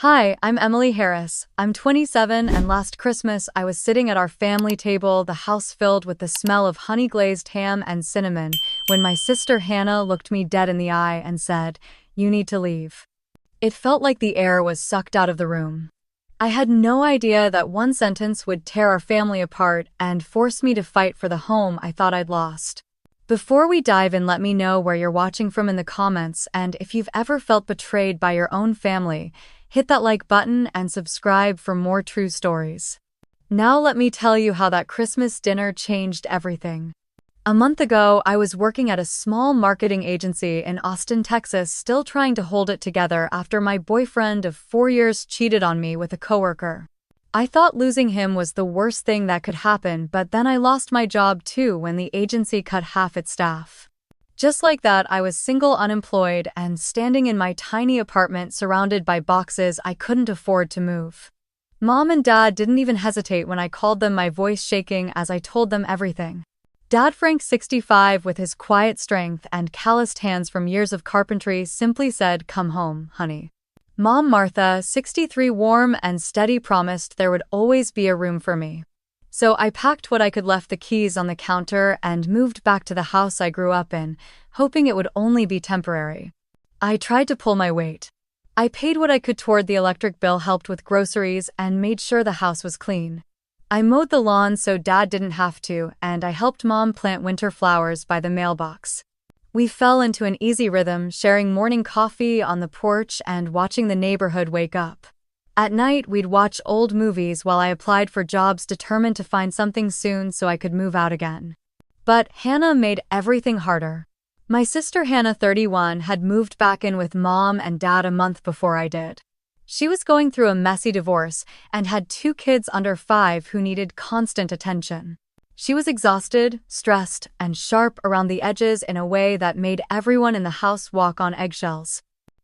Hi, I'm Emily Harris. I'm 27, and last Christmas I was sitting at our family table, the house filled with the smell of honey-glazed ham and cinnamon, when my sister Hannah looked me dead in the eye and said, "You need to leave." It felt like the air was sucked out of the room. I had no idea that one sentence would tear our family apart and force me to fight for the home I thought I'd lost. Before we dive in, let me know where you're watching from in the comments, and if you've ever felt betrayed by your own family, hit that like button and subscribe for more true stories. Now let me tell you how that Christmas dinner changed everything. A month ago, I was working at a small marketing agency in Austin, Texas, still trying to hold it together after my boyfriend of 4 years cheated on me with a coworker. I thought losing him was the worst thing that could happen, but then I lost my job too when the agency cut half its staff. Just like that, I was single, unemployed, and standing in my tiny apartment surrounded by boxes I couldn't afford to move. Mom and Dad didn't even hesitate when I called them, my voice shaking as I told them everything. Dad Frank, 65, with his quiet strength and calloused hands from years of carpentry, simply said, "Come home, honey." Mom Martha, 63, warm and steady, promised there would always be a room for me. So I packed what I could, left the keys on the counter, and moved back to the house I grew up in, hoping it would only be temporary. I tried to pull my weight. I paid what I could toward the electric bill, helped with groceries, and made sure the house was clean. I mowed the lawn so Dad didn't have to, and I helped Mom plant winter flowers by the mailbox. We fell into an easy rhythm, sharing morning coffee on the porch and watching the neighborhood wake up. At night, we'd watch old movies while I applied for jobs, determined to find something soon so I could move out again. But Hannah made everything harder. My sister Hannah, 31, had moved back in with Mom and Dad a month before I did. She was going through a messy divorce and had 2 kids under 5 who needed constant attention. She was exhausted, stressed, and sharp around the edges in a way that made everyone in the house walk on eggshells.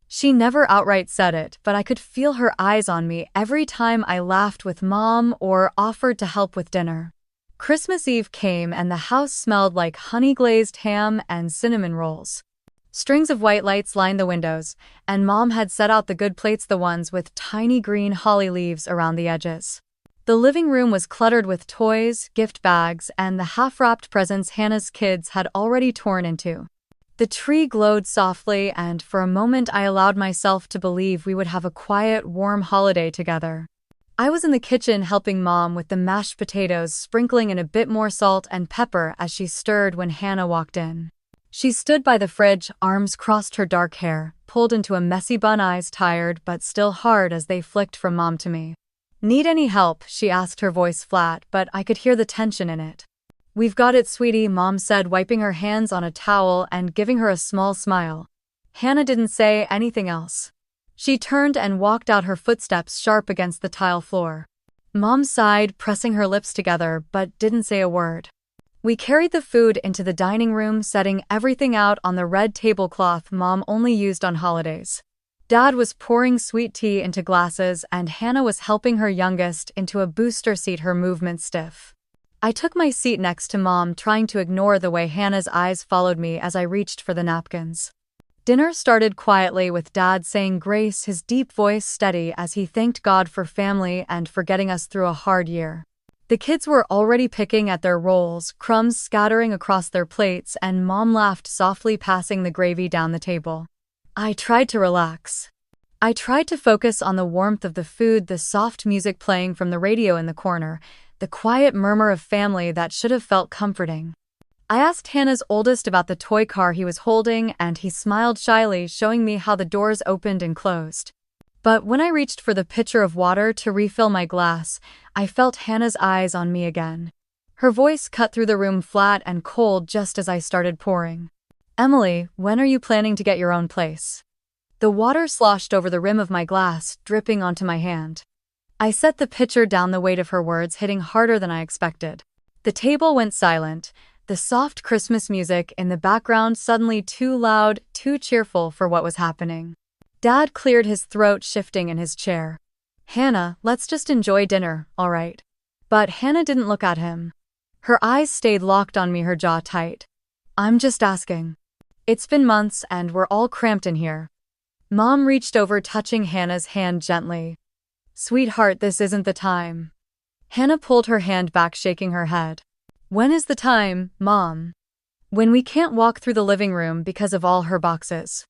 She never outright said it, but I could feel her eyes on me every time I laughed with Mom or offered to help with dinner. Christmas Eve came and the house smelled like honey-glazed ham and cinnamon rolls. Strings of white lights lined the windows, and Mom had set out the good plates, the ones with tiny green holly leaves around the edges. The living room was cluttered with toys, gift bags, and the half-wrapped presents Hannah's kids had already torn into. The tree glowed softly, and for a moment I allowed myself to believe we would have a quiet, warm holiday together. I was in the kitchen helping Mom with the mashed potatoes, sprinkling in a bit more salt and pepper as she stirred when Hannah walked in. She stood by the fridge, arms crossed, her dark hair pulled into a messy bun, eyes tired but still hard as they flicked from Mom to me. "Need any help?" she asked, her voice flat, but I could hear the tension in it. "We've got it, sweetie," Mom said, wiping her hands on a towel and giving her a small smile. Hannah didn't say anything else. She turned and walked out, her footsteps sharp against the tile floor. Mom sighed, pressing her lips together, but didn't say a word. We carried the food into the dining room, setting everything out on the red tablecloth Mom only used on holidays. Dad was pouring sweet tea into glasses, and Hannah was helping her youngest into a booster seat, her movements stiff. I took my seat next to Mom, trying to ignore the way Hannah's eyes followed me as I reached for the napkins. Dinner started quietly with Dad saying grace, his deep voice steady as he thanked God for family and for getting us through a hard year. The kids were already picking at their rolls, crumbs scattering across their plates, and Mom laughed softly, passing the gravy down the table. I tried to relax. I tried to focus on the warmth of the food, the soft music playing from the radio in the corner, the quiet murmur of family that should have felt comforting. I asked Hannah's oldest about the toy car he was holding, and he smiled shyly, showing me how the doors opened and closed. But when I reached for the pitcher of water to refill my glass, I felt Hannah's eyes on me again. Her voice cut through the room, flat and cold, just as I started pouring. "Emily, when are you planning to get your own place?" The water sloshed over the rim of my glass, dripping onto my hand. I set the pitcher down, the weight of her words hitting harder than I expected. The table went silent, the soft Christmas music in the background suddenly too loud, too cheerful for what was happening. Dad cleared his throat, shifting in his chair. "Hannah, let's just enjoy dinner, all right?" But Hannah didn't look at him. Her eyes stayed locked on me, her jaw tight. "I'm just asking. It's been months and we're all cramped in here." Mom reached over, touching Hannah's hand gently. Sweetheart, this isn't the time. Hannah pulled her hand back, shaking her head. When is the time, Mom? When we can't walk through the living room because of all her boxes.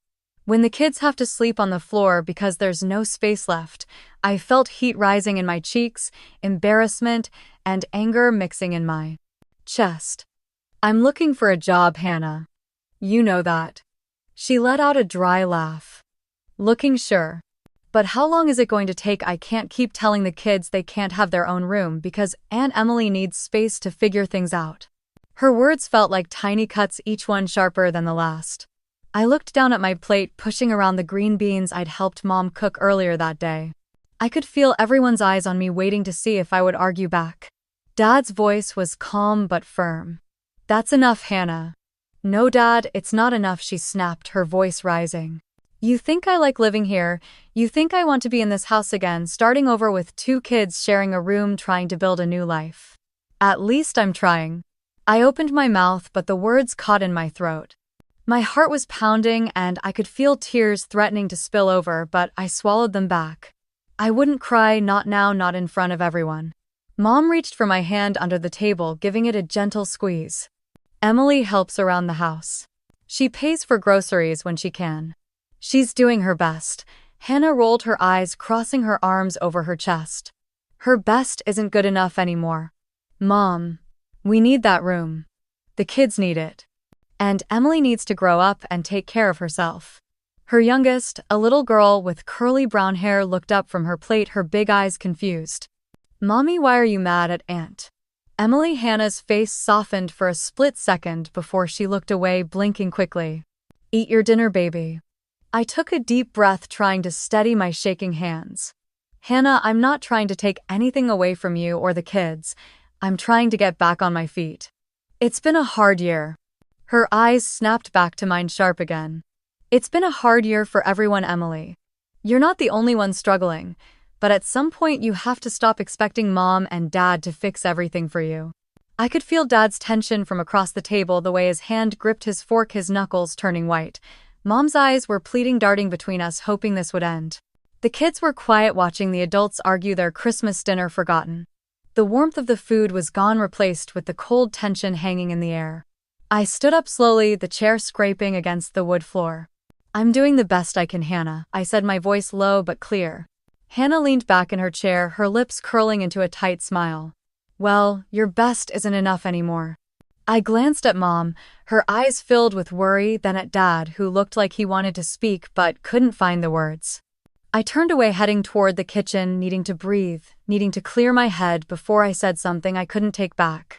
When the kids have to sleep on the floor because there's no space left. I felt heat rising in my cheeks, embarrassment, and anger mixing in my chest. I'm looking for a job, Hannah. You know that. She let out a dry laugh. Looking sure. But how long is it going to take? I can't keep telling the kids they can't have their own room because Aunt Emily needs space to figure things out. Her words felt like tiny cuts, each one sharper than the last. I looked down at my plate, pushing around the green beans I'd helped Mom cook earlier that day. I could feel everyone's eyes on me, waiting to see if I would argue back. Dad's voice was calm but firm. That's enough, Hannah. No, Dad, it's not enough, she snapped, her voice rising. You think I like living here? You think I want to be in this house again, starting over with 2 kids sharing a room, trying to build a new life? At least I'm trying. I opened my mouth, but the words caught in my throat. My heart was pounding and I could feel tears threatening to spill over, but I swallowed them back. I wouldn't cry, not now, not in front of everyone. Mom reached for my hand under the table, giving it a gentle squeeze. Emily helps around the house. She pays for groceries when she can. She's doing her best. Hannah rolled her eyes, crossing her arms over her chest. Her best isn't good enough anymore. Mom, we need that room. The kids need it. And Emily needs to grow up and take care of herself. Her youngest, a little girl with curly brown hair, looked up from her plate, her big eyes confused. Mommy, why are you mad at Aunt Emily? Hannah's face softened for a split second before she looked away, blinking quickly. Eat your dinner, baby. I took a deep breath, trying to steady my shaking hands. Hannah, I'm not trying to take anything away from you or the kids. I'm trying to get back on my feet. It's been a hard year. Her eyes snapped back to mine, sharp again. It's been a hard year for everyone, Emily. You're not the only one struggling, but at some point you have to stop expecting Mom and Dad to fix everything for you. I could feel Dad's tension from across the table, the way his hand gripped his fork, his knuckles turning white. Mom's eyes were pleading, darting between us, hoping this would end. The kids were quiet, watching the adults argue, their Christmas dinner forgotten. The warmth of the food was gone, replaced with the cold tension hanging in the air. I stood up slowly, the chair scraping against the wood floor. I'm doing the best I can, Hannah, I said, my voice low but clear. Hannah leaned back in her chair, her lips curling into a tight smile. Well, your best isn't enough anymore. I glanced at Mom, her eyes filled with worry, then at Dad, who looked like he wanted to speak but couldn't find the words. I turned away, heading toward the kitchen, needing to breathe, needing to clear my head before I said something I couldn't take back.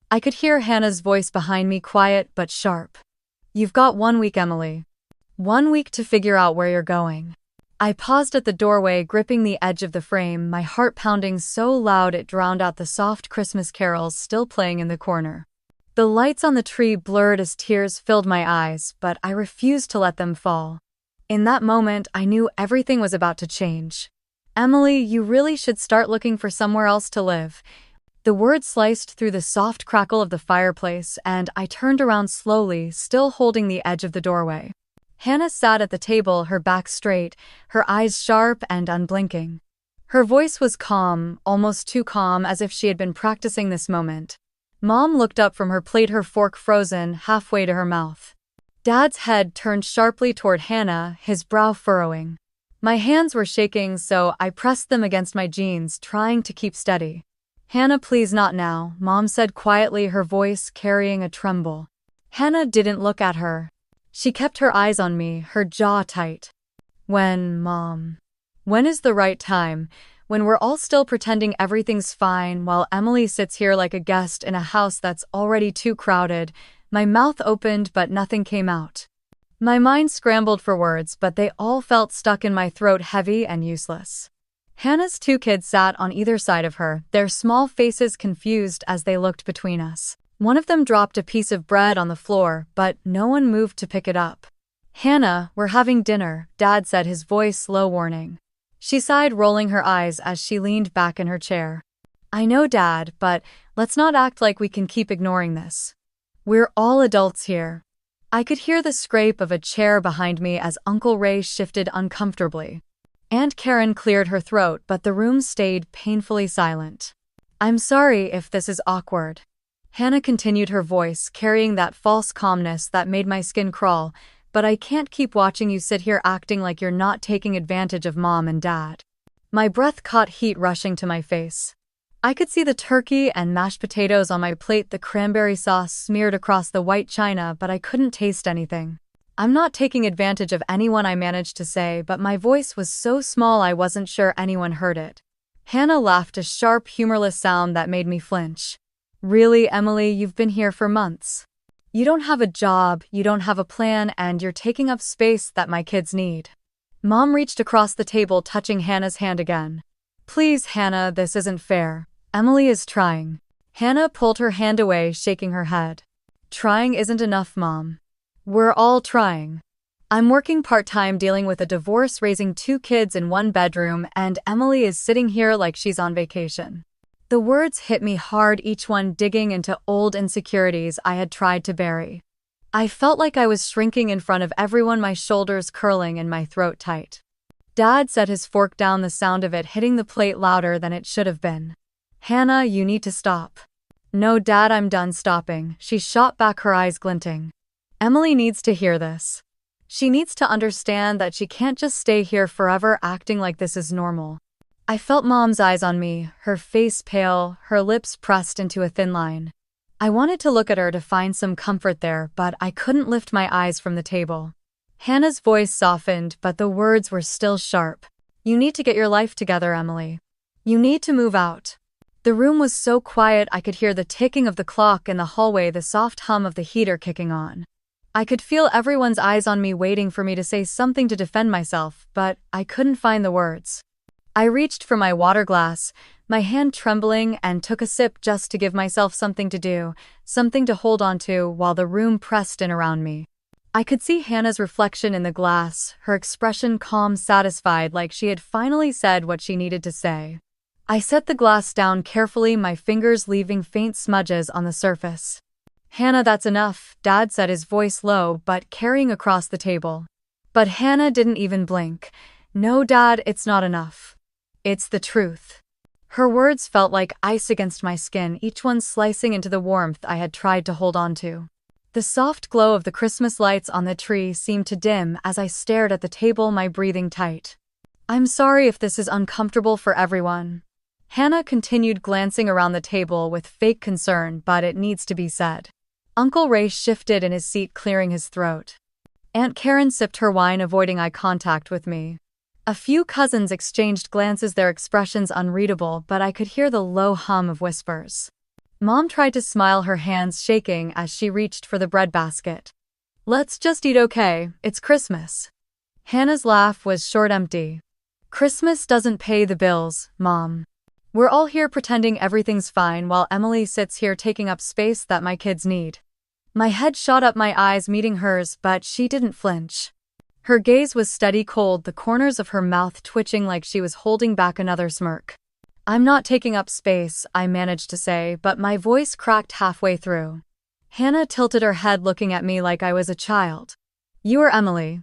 I could hear Hannah's voice behind me, quiet but sharp. You've got 1 week, Emily. 1 week to figure out where you're going. I paused at the doorway, gripping the edge of the frame, my heart pounding so loud it drowned out the soft Christmas carols still playing in the corner. The lights on the tree blurred as tears filled my eyes, but I refused to let them fall. In that moment, I knew everything was about to change. Emily, you really should start looking for somewhere else to live. The words sliced through the soft crackle of the fireplace, and I turned around slowly, still holding the edge of the doorway. Hannah sat at the table, her back straight, her eyes sharp and unblinking. Her voice was calm, almost too calm, as if she had been practicing this moment. Mom looked up from her plate, her fork frozen halfway to her mouth. Dad's head turned sharply toward Hannah, his brow furrowing. My hands were shaking, so I pressed them against my jeans, trying to keep steady. Hannah, please, not now, Mom said quietly, her voice carrying a tremble. Hannah didn't look at her. She kept her eyes on me, her jaw tight. When, Mom? When is the right time? When we're all still pretending everything's fine while Emily sits here like a guest in a house that's already too crowded. My mouth opened but nothing came out. My mind scrambled for words, but they all felt stuck in my throat, heavy and useless. Hannah's 2 kids sat on either side of her, their small faces confused as they looked between us. One of them dropped a piece of bread on the floor, but no one moved to pick it up. Hannah, we're having dinner, Dad said, his voice low, warning. She sighed, rolling her eyes as she leaned back in her chair. I know, Dad, but let's not act like we can keep ignoring this. We're all adults here. I could hear the scrape of a chair behind me as Uncle Ray shifted uncomfortably. Aunt Karen cleared her throat, but the room stayed painfully silent. I'm sorry if this is awkward. Hannah continued, her voice carrying that false calmness that made my skin crawl, but I can't keep watching you sit here acting like you're not taking advantage of Mom and Dad. My breath caught heat rushing to my face. I could see the turkey and mashed potatoes on my plate, the cranberry sauce smeared across the white china, but I couldn't taste anything. I'm not taking advantage of anyone, I managed to say, but my voice was so small I wasn't sure anyone heard it. Hannah laughed, a sharp, humorless sound that made me flinch. Really, Emily, you've been here for months. You don't have a job, you don't have a plan, and you're taking up space that my kids need. Mom reached across the table, touching Hannah's hand again. Please, Hannah, this isn't fair. Emily is trying. Hannah pulled her hand away, shaking her head. Trying isn't enough, Mom. We're all trying. I'm working part-time, dealing with a divorce, raising 2 kids in 1 bedroom, and Emily is sitting here like she's on vacation. The words hit me hard, each one digging into old insecurities I had tried to bury. I felt like I was shrinking in front of everyone, my shoulders curling and my throat tight. Dad set his fork down, the sound of it hitting the plate louder than it should have been. Hannah, you need to stop. No, Dad, I'm done stopping. She shot back, her eyes glinting. Emily needs to hear this. She needs to understand that she can't just stay here forever acting like this is normal. I felt Mom's eyes on me, her face pale, her lips pressed into a thin line. I wanted to look at her to find some comfort there, but I couldn't lift my eyes from the table. Hannah's voice softened, but the words were still sharp. You need to get your life together, Emily. You need to move out. The room was so quiet I could hear the ticking of the clock in the hallway, the soft hum of the heater kicking on. I could feel everyone's eyes on me, waiting for me to say something to defend myself, but I couldn't find the words. I reached for my water glass, my hand trembling, and took a sip just to give myself something to do, something to hold on to while the room pressed in around me. I could see Hannah's reflection in the glass, her expression calm, satisfied, like she had finally said what she needed to say. I set the glass down carefully, my fingers leaving faint smudges on the surface. Hannah, that's enough, Dad said, his voice low but carrying across the table. But Hannah didn't even blink. No, Dad, it's not enough. It's the truth. Her words felt like ice against my skin, each one slicing into the warmth I had tried to hold on to. The soft glow of the Christmas lights on the tree seemed to dim as I stared at the table, my breathing tight. I'm sorry if this is uncomfortable for everyone. Hannah continued, glancing around the table with fake concern, but it needs to be said. Uncle Ray shifted in his seat, clearing his throat. Aunt Karen sipped her wine, avoiding eye contact with me. A few cousins exchanged glances, their expressions unreadable, but I could hear the low hum of whispers. Mom tried to smile, her hands shaking as she reached for the bread basket. Let's just eat, okay? It's Christmas. Hannah's laugh was short, empty. Christmas doesn't pay the bills, Mom. We're all here pretending everything's fine while Emily sits here taking up space that my kids need. My head shot up, my eyes meeting hers, but she didn't flinch. Her gaze was steady, cold, the corners of her mouth twitching like she was holding back another smirk. I'm not taking up space, I managed to say, but my voice cracked halfway through. Hannah tilted her head, looking at me like I was a child. You are Emily.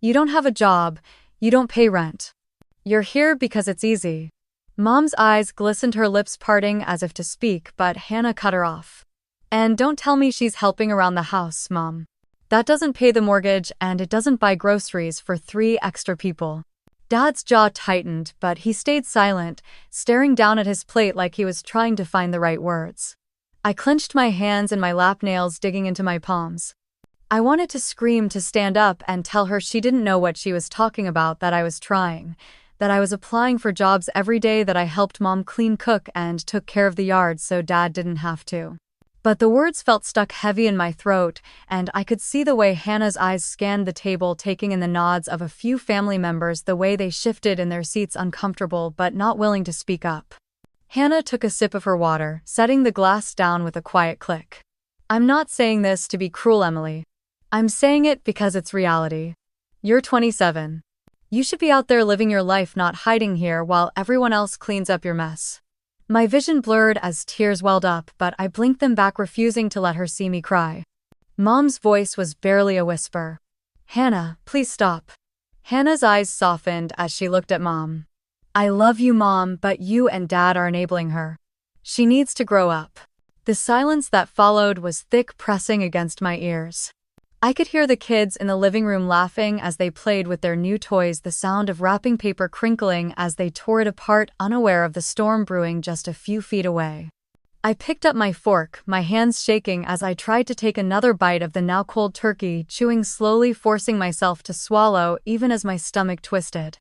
You don't have a job. You don't pay rent. You're here because it's easy. Mom's eyes glistened, her lips parting as if to speak, but Hannah cut her off. And don't tell me she's helping around the house, Mom. That doesn't pay the mortgage, and it doesn't buy groceries for 3 extra people. Dad's jaw tightened, but he stayed silent, staring down at his plate like he was trying to find the right words. I clenched my hands and my lap, nails digging into my palms. I wanted to scream, to stand up and tell her she didn't know what she was talking about, that I was trying, that I was applying for jobs every day, that I helped Mom clean, cook, and took care of the yard so Dad didn't have to. But the words felt stuck heavy in my throat, and I could see the way Hannah's eyes scanned the table, taking in the nods of a few family members, the way they shifted in their seats, uncomfortable but not willing to speak up. Hannah took a sip of her water, setting the glass down with a quiet click. I'm not saying this to be cruel, Emily. I'm saying it because it's reality. You're 27. You should be out there living your life, not hiding here while everyone else cleans up your mess. My vision blurred as tears welled up, but I blinked them back, refusing to let her see me cry. Mom's voice was barely a whisper. "Hannah, please stop." Hannah's eyes softened as she looked at Mom. "I love you, Mom, but you and Dad are enabling her. She needs to grow up." The silence that followed was thick, pressing against my ears. I could hear the kids in the living room laughing as they played with their new toys, the sound of wrapping paper crinkling as they tore it apart, unaware of the storm brewing just a few feet away. I picked up my fork, my hands shaking as I tried to take another bite of the now cold turkey, chewing slowly, forcing myself to swallow even as my stomach twisted.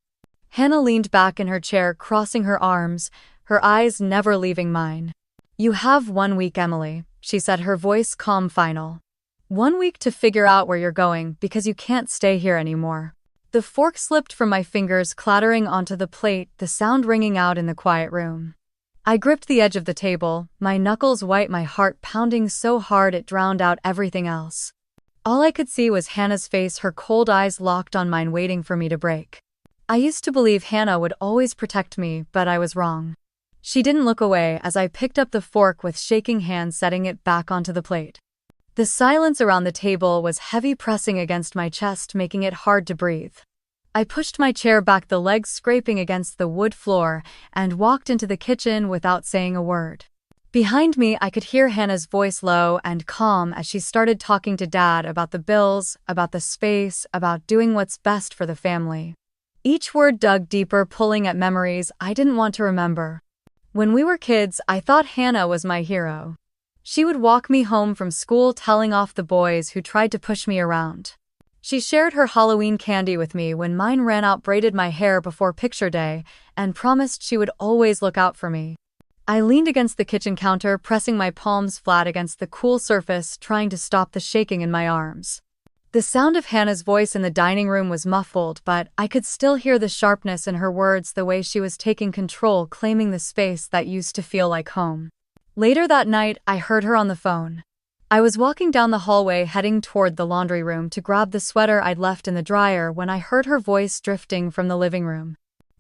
Hannah leaned back in her chair, crossing her arms, her eyes never leaving mine. "You have 1 week, Emily," she said, her voice calm, final. 1 week to figure out where you're going, because you can't stay here anymore. The fork slipped from my fingers, clattering onto the plate, the sound ringing out in the quiet room. I gripped the edge of the table, my knuckles white, my heart pounding so hard it drowned out everything else. All I could see was Hannah's face, her cold eyes locked on mine, waiting for me to break. I used to believe Hannah would always protect me, but I was wrong. She didn't look away as I picked up the fork with shaking hands, setting it back onto the plate. The silence around the table was heavy, pressing against my chest, making it hard to breathe. I pushed my chair back, the legs scraping against the wood floor, and walked into the kitchen without saying a word. Behind me, I could hear Hannah's voice, low and calm, as she started talking to Dad about the bills, about the space, about doing what's best for the family. Each word dug deeper, pulling at memories I didn't want to remember. When we were kids, I thought Hannah was my hero. She would walk me home from school, telling off the boys who tried to push me around. She shared her Halloween candy with me when mine ran out, braided my hair before picture day, and promised she would always look out for me. I leaned against the kitchen counter, pressing my palms flat against the cool surface, trying to stop the shaking in my arms. The sound of Hannah's voice in the dining room was muffled, but I could still hear the sharpness in her words, the way she was taking control, claiming the space that used to feel like home. Later that night, I heard her on the phone. I was walking down the hallway, heading toward the laundry room to grab the sweater I'd left in the dryer, when I heard her voice drifting from the living room.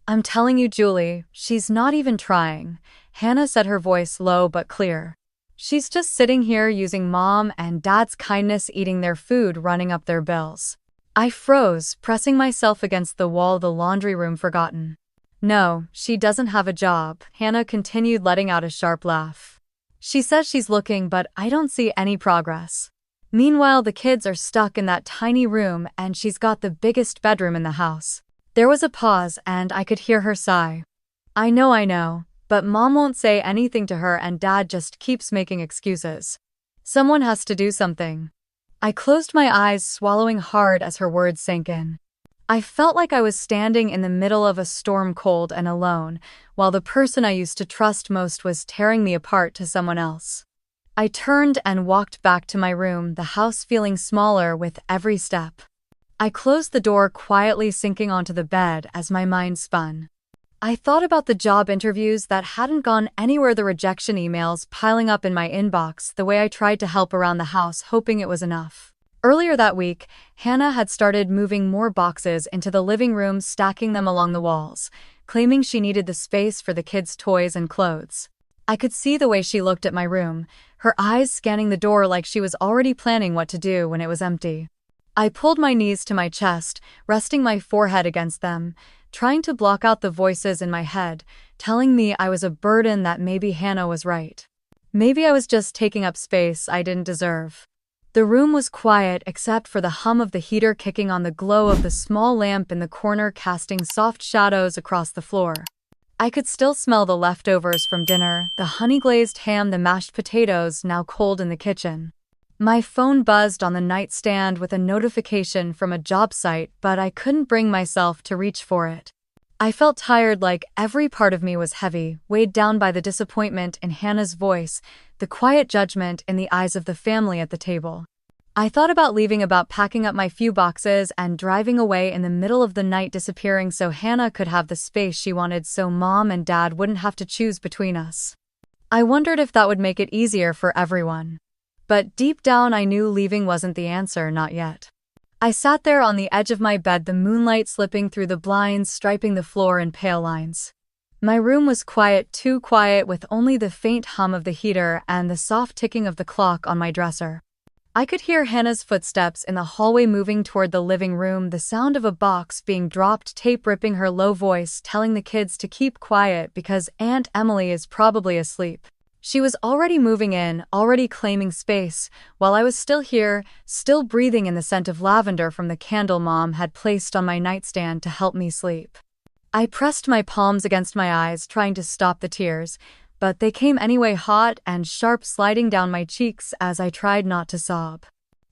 "I'm telling you, Julie, she's not even trying," Hannah said, her voice low but clear. "She's just sitting here using Mom and Dad's kindness, eating their food, running up their bills." I froze, pressing myself against the wall, the laundry room forgotten. "No, she doesn't have a job," Hannah continued, letting out a sharp laugh. "She says she's looking, but I don't see any progress. Meanwhile, the kids are stuck in that tiny room, and she's got the biggest bedroom in the house." There was a pause, and I could hear her sigh. I know, but Mom won't say anything to her, and Dad just keeps making excuses. Someone has to do something." I closed my eyes, swallowing hard as her words sank in. I felt like I was standing in the middle of a storm, cold and alone, while the person I used to trust most was tearing me apart to someone else. I turned and walked back to my room, the house feeling smaller with every step. I closed the door quietly, sinking onto the bed as my mind spun. I thought about the job interviews that hadn't gone anywhere, the rejection emails piling up in my inbox, the way I tried to help around the house, hoping it was enough. Earlier that week, Hannah had started moving more boxes into the living room, stacking them along the walls, claiming she needed the space for the kids' toys and clothes. I could see the way she looked at my room, her eyes scanning the door like she was already planning what to do when it was empty. I pulled my knees to my chest, resting my forehead against them, trying to block out the voices in my head, telling me I was a burden, that maybe Hannah was right. Maybe I was just taking up space I didn't deserve. The room was quiet except for the hum of the heater kicking on, the glow of the small lamp in the corner casting soft shadows across the floor. I could still smell the leftovers from dinner, the honey-glazed ham, the mashed potatoes now cold in the kitchen. My phone buzzed on the nightstand with a notification from a job site, but I couldn't bring myself to reach for it. I felt tired, like every part of me was heavy, weighed down by the disappointment in Hannah's voice, the quiet judgment in the eyes of the family at the table. I thought about leaving, about packing up my few boxes and driving away in the middle of the night, disappearing so Hannah could have the space she wanted, so Mom and Dad wouldn't have to choose between us. I wondered if that would make it easier for everyone. But deep down I knew leaving wasn't the answer, not yet. I sat there on the edge of my bed, the moonlight slipping through the blinds, striping the floor in pale lines. My room was quiet, too quiet, with only the faint hum of the heater and the soft ticking of the clock on my dresser. I could hear Hannah's footsteps in the hallway moving toward the living room, the sound of a box being dropped, tape ripping, her low voice telling the kids to keep quiet because Aunt Emily is probably asleep. She was already moving in, already claiming space, while I was still here, still breathing in the scent of lavender from the candle Mom had placed on my nightstand to help me sleep. I pressed my palms against my eyes, trying to stop the tears, but they came anyway, hot and sharp, sliding down my cheeks as I tried not to sob.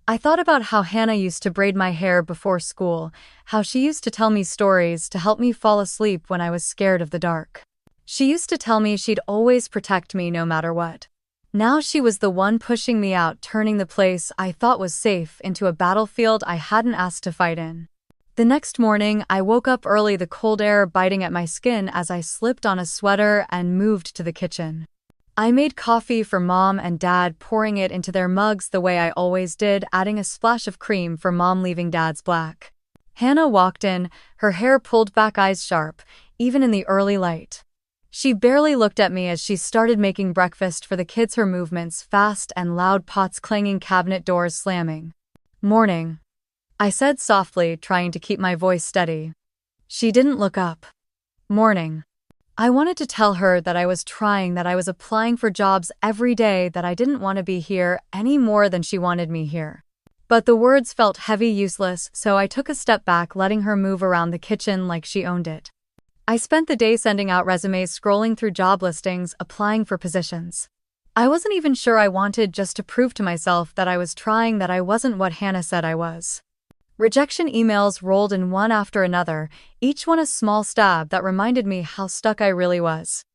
I thought about how Hannah used to braid my hair before school, how she used to tell me stories to help me fall asleep when I was scared of the dark. She used to tell me she'd always protect me no matter what. Now she was the one pushing me out, turning the place I thought was safe into a battlefield I hadn't asked to fight in. The next morning, I woke up early, the cold air biting at my skin as I slipped on a sweater and moved to the kitchen. I made coffee for Mom and Dad, pouring it into their mugs the way I always did, adding a splash of cream for Mom, leaving Dad's black. Hannah walked in, her hair pulled back, eyes sharp, even in the early light. She barely looked at me as she started making breakfast for the kids, her movements fast and loud, pots clanging, cabinet doors slamming. "Morning," I said softly, trying to keep my voice steady. She didn't look up. "Morning." I wanted to tell her that I was trying, that I was applying for jobs every day, that I didn't want to be here any more than she wanted me here. But the words felt heavy, useless, so I took a step back, letting her move around the kitchen like she owned it. I spent the day sending out resumes, scrolling through job listings, applying for positions. I wasn't even sure I wanted, just to prove to myself that I was trying, that I wasn't what Hannah said I was. Rejection emails rolled in one after another, each one a small stab that reminded me how stuck I really was.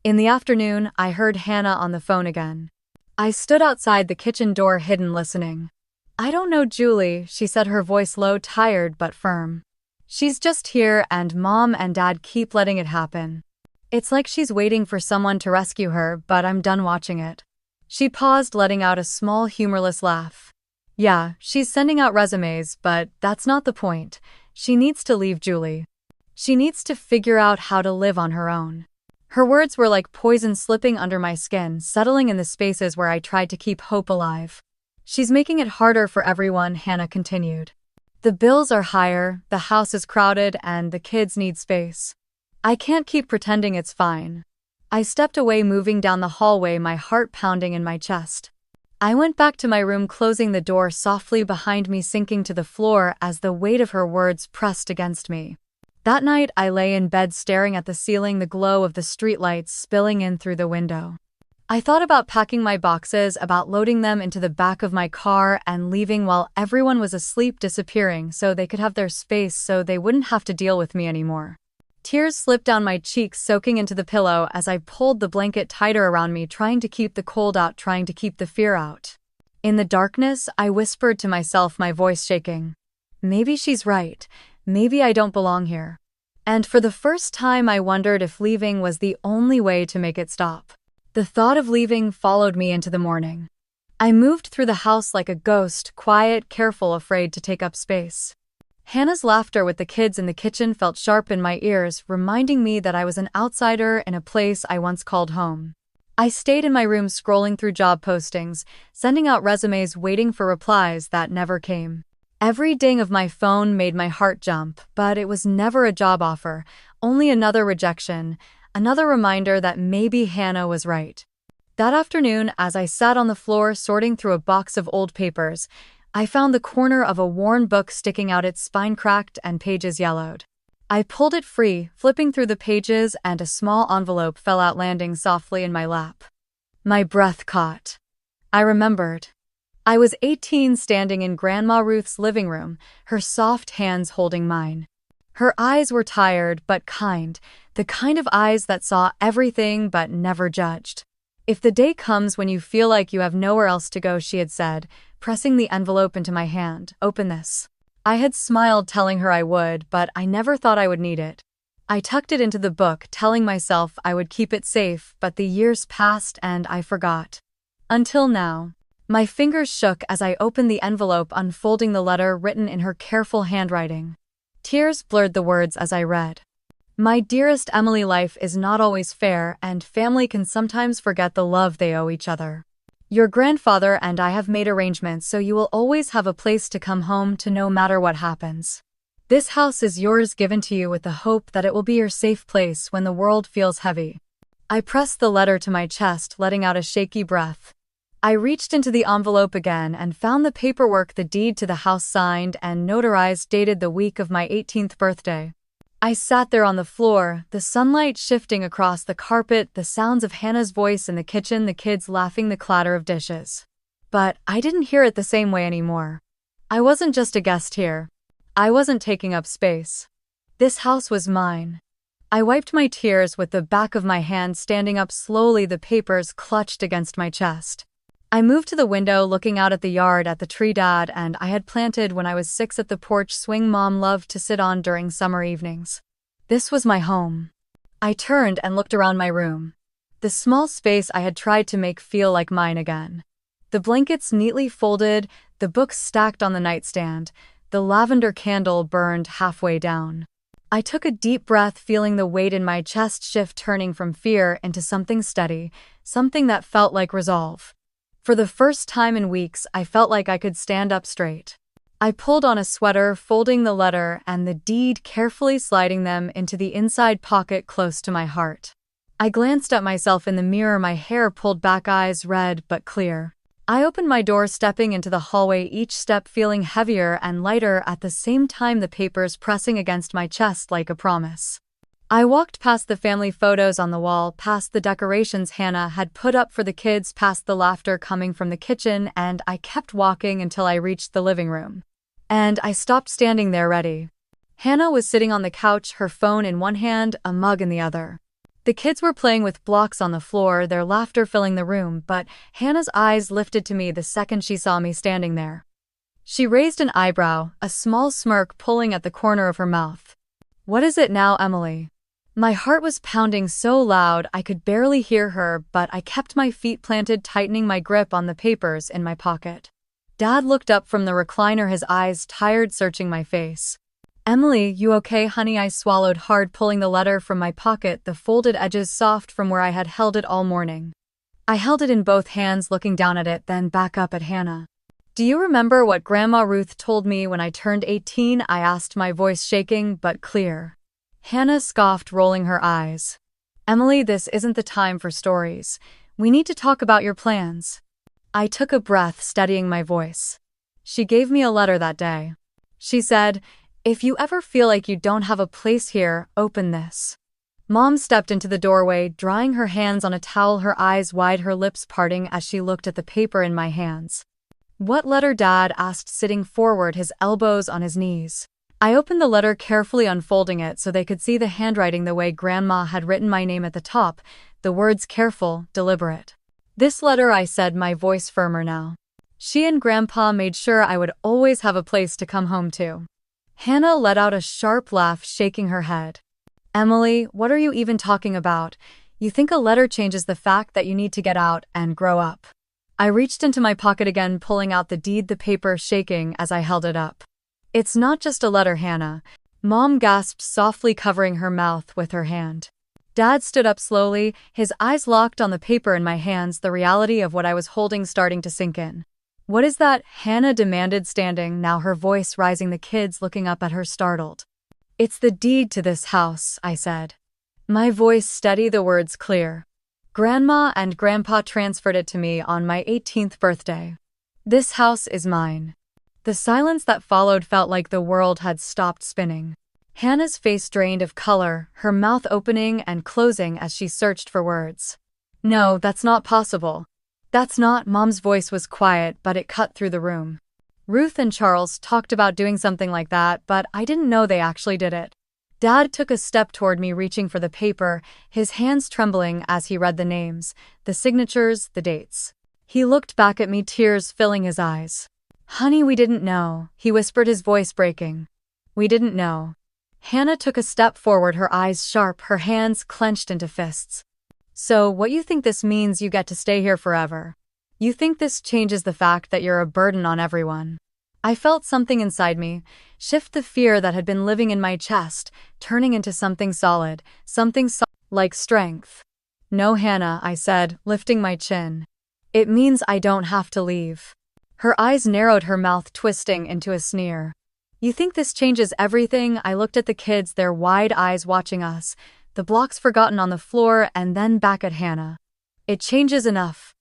In the afternoon, I heard Hannah on the phone again. I stood outside the kitchen door, hidden, listening. "I don't know, Julie," she said, her voice low, tired but firm. "She's just here, and Mom and Dad keep letting it happen. It's like she's waiting for someone to rescue her, but I'm done watching it." She paused, letting out a small, humorless laugh. "Yeah, she's sending out resumes, but that's not the point. She needs to leave, Julie. She needs to figure out how to live on her own." Her words were like poison slipping under my skin, settling in the spaces where I tried to keep hope alive. "She's making it harder for everyone," Hannah continued. "The bills are higher, the house is crowded, and the kids need space. I can't keep pretending it's fine." I stepped away, moving down the hallway, my heart pounding in my chest. I went back to my room, closing the door softly behind me, sinking to the floor as the weight of her words pressed against me. That night, I lay in bed staring at the ceiling, the glow of the streetlights spilling in through the window. I thought about packing my boxes, about loading them into the back of my car and leaving while everyone was asleep, disappearing so they could have their space, so they wouldn't have to deal with me anymore. Tears slipped down my cheeks, soaking into the pillow as I pulled the blanket tighter around me, trying to keep the cold out, trying to keep the fear out. In the darkness, I whispered to myself, my voice shaking. Maybe she's right. Maybe I don't belong here. And for the first time, I wondered if leaving was the only way to make it stop. The thought of leaving followed me into the morning. I moved through the house like a ghost, quiet, careful, afraid to take up space. Hannah's laughter with the kids in the kitchen felt sharp in my ears, reminding me that I was an outsider in a place I once called home. I stayed in my room, scrolling through job postings, sending out resumes, waiting for replies that never came. Every ding of my phone made my heart jump, but it was never a job offer, only another rejection, another reminder that maybe Hannah was right. That afternoon, as I sat on the floor sorting through a box of old papers, I found the corner of a worn book sticking out, its spine cracked and pages yellowed. I pulled it free, flipping through the pages, and a small envelope fell out, landing softly in my lap. My breath caught. I remembered. I was 18, standing in Grandma Ruth's living room, her soft hands holding mine. Her eyes were tired but kind, the kind of eyes that saw everything but never judged. "If the day comes when you feel like you have nowhere else to go," she had said, pressing the envelope into my hand, "open this." I had smiled, telling her I would, but I never thought I would need it. I tucked it into the book, telling myself I would keep it safe, but the years passed and I forgot. Until now. My fingers shook as I opened the envelope, unfolding the letter written in her careful handwriting. Tears blurred the words as I read. "My dearest Emily, life is not always fair, and family can sometimes forget the love they owe each other. Your grandfather and I have made arrangements so you will always have a place to come home to no matter what happens. This house is yours, given to you with the hope that it will be your safe place when the world feels heavy. I pressed the letter to my chest, letting out a shaky breath. I reached into the envelope again and found the paperwork, the deed to the house signed and notarized, dated the week of my 18th birthday. I sat there on the floor, the sunlight shifting across the carpet, the sounds of Hannah's voice in the kitchen, the kids laughing, the clatter of dishes. But I didn't hear it the same way anymore. I wasn't just a guest here. I wasn't taking up space. This house was mine. I wiped my tears with the back of my hand, standing up slowly, the papers clutched against my chest. I moved to the window, looking out at the yard, at the tree Dad and I had planted when I was 6, at the porch swing Mom loved to sit on during summer evenings. This was my home. I turned and looked around my room. The small space I had tried to make feel like mine again. The blankets neatly folded, the books stacked on the nightstand, the lavender candle burned halfway down. I took a deep breath, feeling the weight in my chest shift, turning from fear into something steady, something that felt like resolve. For the first time in weeks, I felt like I could stand up straight. I pulled on a sweater, folding the letter and the deed, carefully sliding them into the inside pocket close to my heart. I glanced at myself in the mirror, my hair pulled back, eyes red but clear. I opened my door, stepping into the hallway, each step feeling heavier and lighter at the same time, the papers pressing against my chest like a promise. I walked past the family photos on the wall, past the decorations Hannah had put up for the kids, past the laughter coming from the kitchen, and I kept walking until I reached the living room. And I stopped, standing there ready. Hannah was sitting on the couch, her phone in one hand, a mug in the other. The kids were playing with blocks on the floor, their laughter filling the room, but Hannah's eyes lifted to me the second she saw me standing there. She raised an eyebrow, a small smirk pulling at the corner of her mouth. "What is it now, Emily?" My heart was pounding so loud I could barely hear her, but I kept my feet planted, tightening my grip on the papers in my pocket. Dad looked up from the recliner, his eyes tired, searching my face. "Emily, you okay, honey?" I swallowed hard, pulling the letter from my pocket, the folded edges soft from where I had held it all morning. I held it in both hands, looking down at it, then back up at Hannah. "Do you remember what Grandma Ruth told me when I turned 18? I asked, my voice shaking but clear. Hannah scoffed, rolling her eyes. "Emily, this isn't the time for stories. We need to talk about your plans." I took a breath, steadying my voice. "She gave me a letter that day. She said, if you ever feel like you don't have a place here, open this." Mom stepped into the doorway, drying her hands on a towel, her eyes wide, her lips parting as she looked at the paper in my hands. "What letter?" Dad asked, sitting forward, his elbows on his knees. I opened the letter, carefully unfolding it so they could see the handwriting the way Grandma had written my name at the top, the words careful, deliberate. "This letter," I said, my voice firmer now. "She and Grandpa made sure I would always have a place to come home to." Hannah let out a sharp laugh, shaking her head. "Emily, what are you even talking about? You think a letter changes the fact that you need to get out and grow up?" I reached into my pocket again, pulling out the deed, the paper shaking as I held it up. "It's not just a letter, Hannah." Mom gasped, softly covering her mouth with her hand. Dad stood up slowly, his eyes locked on the paper in my hands, the reality of what I was holding starting to sink in. "What is that?" Hannah demanded, standing, now her voice rising, the kids looking up at her startled. "It's the deed to this house," I said. My voice steady, the words clear. "Grandma and Grandpa transferred it to me on my 18th birthday. This house is mine." The silence that followed felt like the world had stopped spinning. Hannah's face drained of color, her mouth opening and closing as she searched for words. "No, that's not possible. That's not." Mom's voice was quiet, but it cut through the room. "Ruth and Charles talked about doing something like that, but I didn't know they actually did it." Dad took a step toward me, reaching for the paper, his hands trembling as he read the names, the signatures, the dates. He looked back at me, tears filling his eyes. "Honey, we didn't know," he whispered, his voice breaking. "We didn't know." Hannah took a step forward, her eyes sharp, her hands clenched into fists. "So what you think this means? You get to stay here forever? You think this changes the fact that you're a burden on everyone?" I felt something inside me shift, the fear that had been living in my chest, turning into something solid, like strength. "No, Hannah," I said, lifting my chin. It means I don't have to leave. Her eyes narrowed, her mouth twisting into a sneer. You think this changes everything? I looked at the kids, their wide eyes watching us, the blocks forgotten on the floor, and then back at Hannah. It changes enough.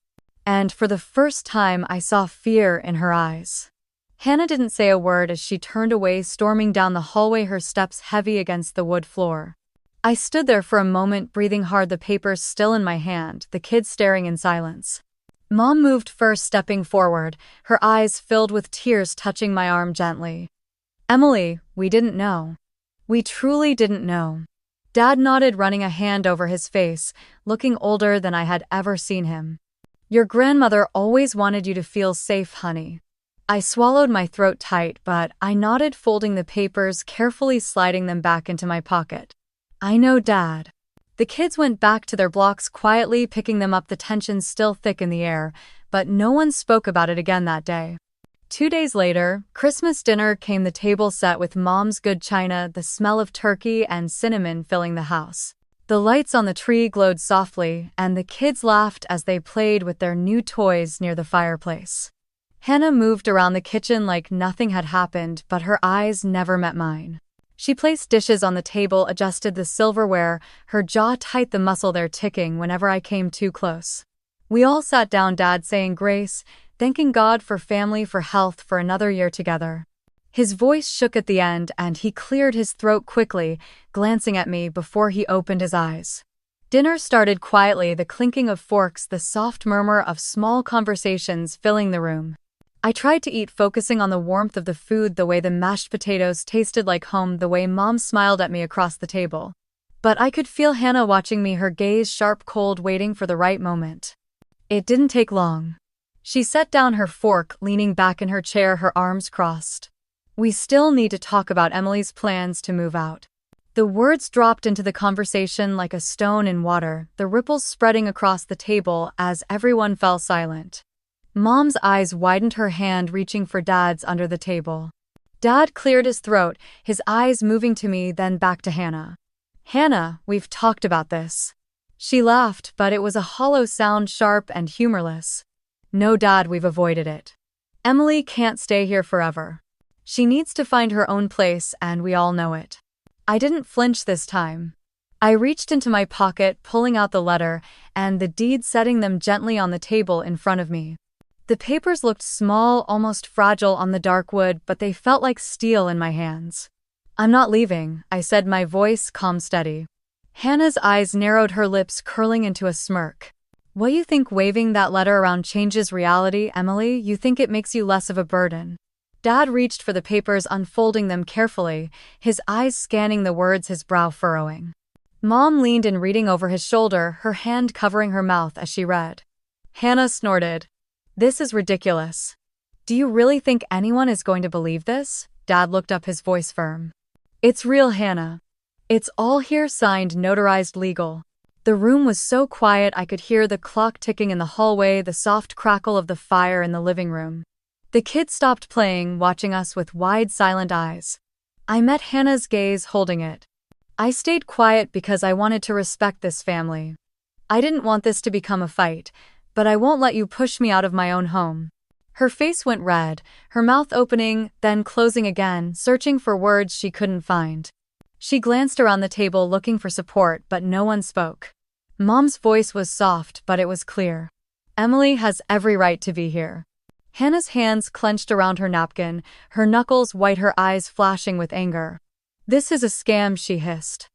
And for the first time, I saw fear in her eyes. Hannah didn't say a word as she turned away, storming down the hallway, her steps heavy against the wood floor. I stood there for a moment, breathing hard, the papers still in my hand, the kids staring in silence. Mom moved first, stepping forward, her eyes filled with tears, touching my arm gently. Emily, we didn't know. We truly didn't know. Dad nodded, running a hand over his face, looking older than I had ever seen him. Your grandmother always wanted you to feel safe, honey. I swallowed, my throat tight, but I nodded, folding the papers, carefully sliding them back into my pocket. I know, Dad. The kids went back to their blocks quietly, picking them up, the tension still thick in the air, but no one spoke about it again that day. 2 days later, Christmas dinner came, the table set with Mom's good china, the smell of turkey and cinnamon filling the house. The lights on the tree glowed softly, and the kids laughed as they played with their new toys near the fireplace. Hannah moved around the kitchen like nothing had happened, but her eyes never met mine. She placed dishes on the table, adjusted the silverware, her jaw tight, the muscle there ticking whenever I came too close. We all sat down, Dad saying grace, thanking God for family, for health, for another year together. His voice shook at the end, and he cleared his throat quickly, glancing at me before he opened his eyes. Dinner started quietly, the clinking of forks, the soft murmur of small conversations filling the room. I tried to eat, focusing on the warmth of the food, the way the mashed potatoes tasted like home, the way Mom smiled at me across the table. But I could feel Hannah watching me, her gaze sharp, cold, waiting for the right moment. It didn't take long. She set down her fork, leaning back in her chair, her arms crossed. We still need to talk about Emily's plans to move out. The words dropped into the conversation like a stone in water, the ripples spreading across the table as everyone fell silent. Mom's eyes widened, her hand reaching for Dad's under the table. Dad cleared his throat, his eyes moving to me, then back to Hannah. Hannah, we've talked about this. She laughed, but it was a hollow sound, sharp and humorless. No, Dad, we've avoided it. Emily can't stay here forever. She needs to find her own place, and we all know it. I didn't flinch this time. I reached into my pocket, pulling out the letter and the deed, setting them gently on the table in front of me. The papers looked small, almost fragile on the dark wood, but they felt like steel in my hands. I'm not leaving, I said, my voice calm, steady. Hannah's eyes narrowed, her lips curling into a smirk. What, you think waving that letter around changes reality, Emily? You think it makes you less of a burden? Dad reached for the papers, unfolding them carefully, his eyes scanning the words, his brow furrowing. Mom leaned in, reading over his shoulder, her hand covering her mouth as she read. Hannah snorted. This is ridiculous. Do you really think anyone is going to believe this? Dad looked up, his voice firm. It's real, Hannah. It's all here, signed, notarized, legal. The room was so quiet I could hear the clock ticking in the hallway, the soft crackle of the fire in the living room. The kids stopped playing, watching us with wide, silent eyes. I met Hannah's gaze, holding it. I stayed quiet because I wanted to respect this family. I didn't want this to become a fight, but I won't let you push me out of my own home. Her face went red, her mouth opening, then closing again, searching for words she couldn't find. She glanced around the table, looking for support, but no one spoke. Mom's voice was soft, but it was clear. Emily has every right to be here. Hannah's hands clenched around her napkin, her knuckles white, her eyes flashing with anger. This is a scam, she hissed.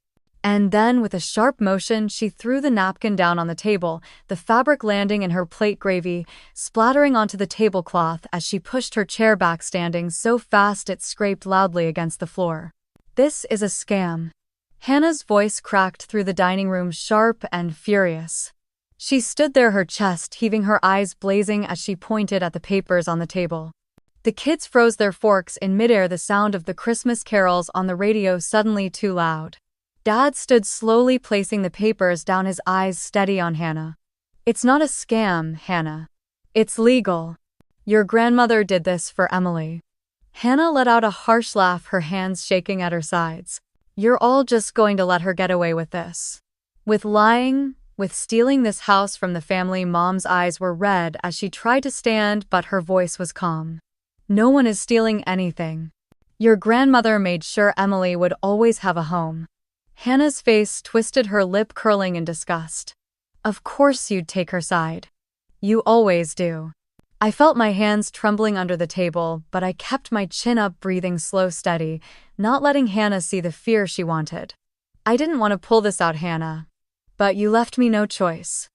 And then, with a sharp motion, she threw the napkin down on the table, the fabric landing in her plate, gravy splattering onto the tablecloth as she pushed her chair back, standing so fast it scraped loudly against the floor. This is a scam. Hannah's voice cracked through the dining room, sharp and furious. She stood there, her chest heaving, her eyes blazing as she pointed at the papers on the table. The kids froze, their forks in midair, the sound of the Christmas carols on the radio suddenly too loud. Dad stood slowly, placing the papers down, his eyes steady on Hannah. It's not a scam, Hannah. It's legal. Your grandmother did this for Emily. Hannah let out a harsh laugh, her hands shaking at her sides. You're all just going to let her get away with this. With lying, With stealing this house from the family, Mom's eyes were red as she tried to stand, but her voice was calm. No one is stealing anything. Your grandmother made sure Emily would always have a home. Hannah's face twisted, her lip curling in disgust. Of course you'd take her side. You always do. I felt my hands trembling under the table, but I kept my chin up, breathing slow, steady, not letting Hannah see the fear she wanted. I didn't want to pull this out, Hannah. But you left me no choice.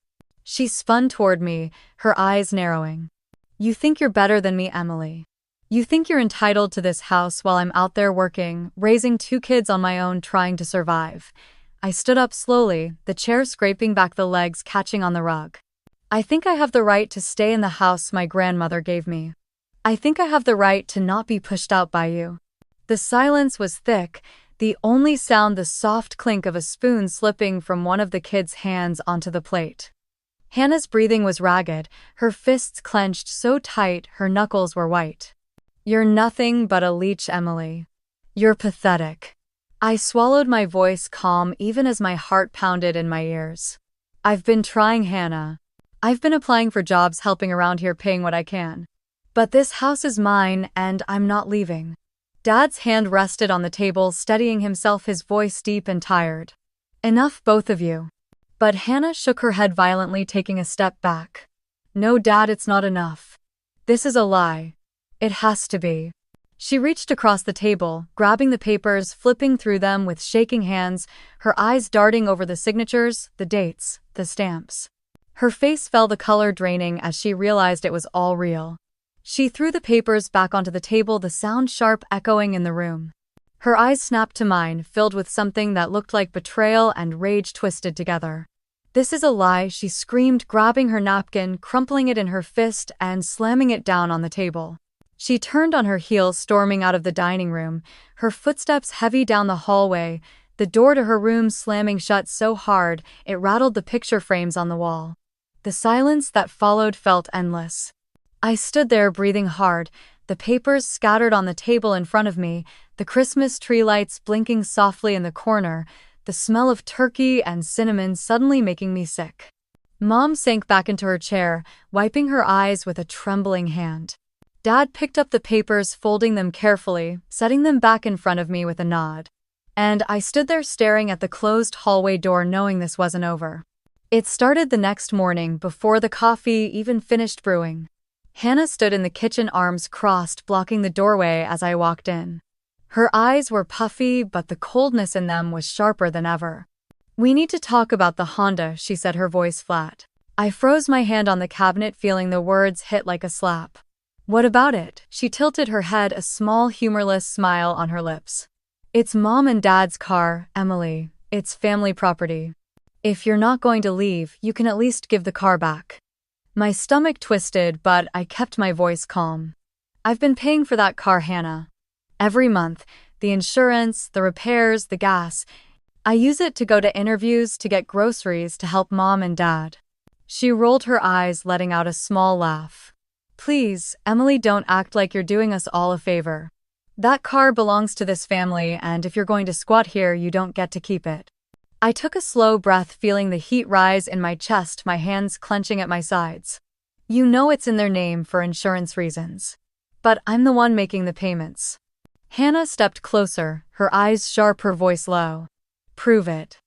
She spun toward me, her eyes narrowing. You think you're better than me, Emily. You think you're entitled to this house while I'm out there working, raising 2 kids on my own, trying to survive. I stood up slowly, the chair scraping back, the legs catching on the rug. I think I have the right to stay in the house my grandmother gave me. I think I have the right to not be pushed out by you. The silence was thick, the only sound the soft clink of a spoon slipping from one of the kids' hands onto the plate. Hannah's breathing was ragged, her fists clenched so tight her knuckles were white. You're nothing but a leech, Emily. You're pathetic. I swallowed, my voice calm even as my heart pounded in my ears. I've been trying, Hannah. I've been applying for jobs, helping around here, paying what I can. But this house is mine, and I'm not leaving. Dad's hand rested on the table, steadying himself, his voice deep and tired. Enough, both of you. But Hannah shook her head violently, taking a step back. No, Dad, it's not enough. This is a lie. It has to be. She reached across the table, grabbing the papers, flipping through them with shaking hands, her eyes darting over the signatures, the dates, the stamps. Her face fell, the color draining as she realized it was all real. She threw the papers back onto the table, the sound sharp echoing in the room. Her eyes snapped to mine, filled with something that looked like betrayal and rage twisted together. This is a lie, she screamed, grabbing her napkin, crumpling it in her fist, and slamming it down on the table. She turned on her heels, storming out of the dining room, her footsteps heavy down the hallway, the door to her room slamming shut so hard it rattled the picture frames on the wall. The silence that followed felt endless. I stood there, breathing hard, the papers scattered on the table in front of me, the Christmas tree lights blinking softly in the corner, the smell of turkey and cinnamon suddenly making me sick. Mom sank back into her chair, wiping her eyes with a trembling hand. Dad picked up the papers, folding them carefully, setting them back in front of me with a nod. And I stood there staring at the closed hallway door, knowing this wasn't over. It started the next morning, before the coffee even finished brewing. Hannah stood in the kitchen, arms crossed, blocking the doorway as I walked in. Her eyes were puffy, but the coldness in them was sharper than ever. We need to talk about the Honda, she said, her voice flat. I froze, my hand on the cabinet, feeling the words hit like a slap. What about it? She tilted her head, a small, humorless smile on her lips. It's Mom and Dad's car, Emily. It's family property. If you're not going to leave, you can at least give the car back. My stomach twisted, but I kept my voice calm. I've been paying for that car, Hannah. Every month, the insurance, the repairs, the gas. I use it to go to interviews, to get groceries, to help Mom and Dad. She rolled her eyes, letting out a small laugh. Please, Emily, don't act like you're doing us all a favor. That car belongs to this family, and if you're going to squat here, you don't get to keep it. I took a slow breath, feeling the heat rise in my chest, my hands clenching at my sides. You know it's in their name for insurance reasons. But I'm the one making the payments. Hannah stepped closer, her eyes sharp, her voice low. Prove it.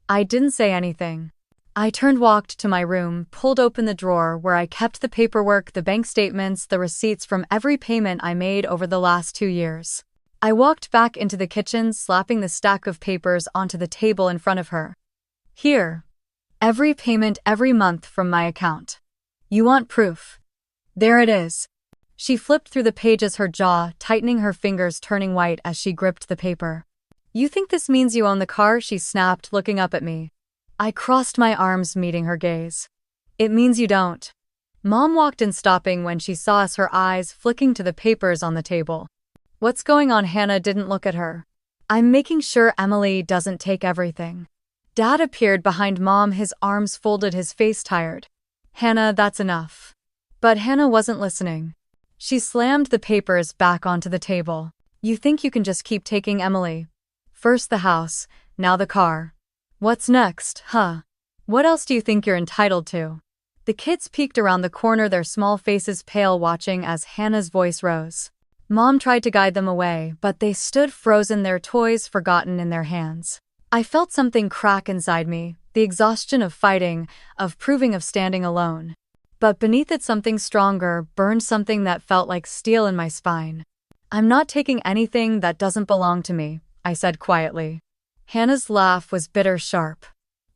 I didn't say anything. I turned, walked to my room, pulled open the drawer where I kept the paperwork, the bank statements, the receipts from every payment I made over the last 2 years. I walked back into the kitchen, slapping the stack of papers onto the table in front of her. Here. Every payment every month from my account. You want proof? There it is. She flipped through the pages, her jaw tightening, her fingers turning white as she gripped the paper. You think this means you own the car? She snapped, looking up at me. I crossed my arms, meeting her gaze. It means you don't. Mom walked in, stopping when she saw us, her eyes flicking to the papers on the table. What's going on? Hannah didn't look at her. I'm making sure Emily doesn't take everything. Dad appeared behind Mom, his arms folded, his face tired. Hannah, that's enough. But Hannah wasn't listening. She slammed the papers back onto the table. You think you can just keep taking Emily? First the house, now the car. What's next, huh? What else do you think you're entitled to? The kids peeked around the corner, their small faces pale, watching as Hannah's voice rose. Mom tried to guide them away, but they stood frozen, their toys forgotten in their hands. I felt something crack inside me, the exhaustion of fighting, of proving, of standing alone. But beneath it something stronger burned, something that felt like steel in my spine. I'm not taking anything that doesn't belong to me, I said quietly. Hannah's laugh was bitter, sharp.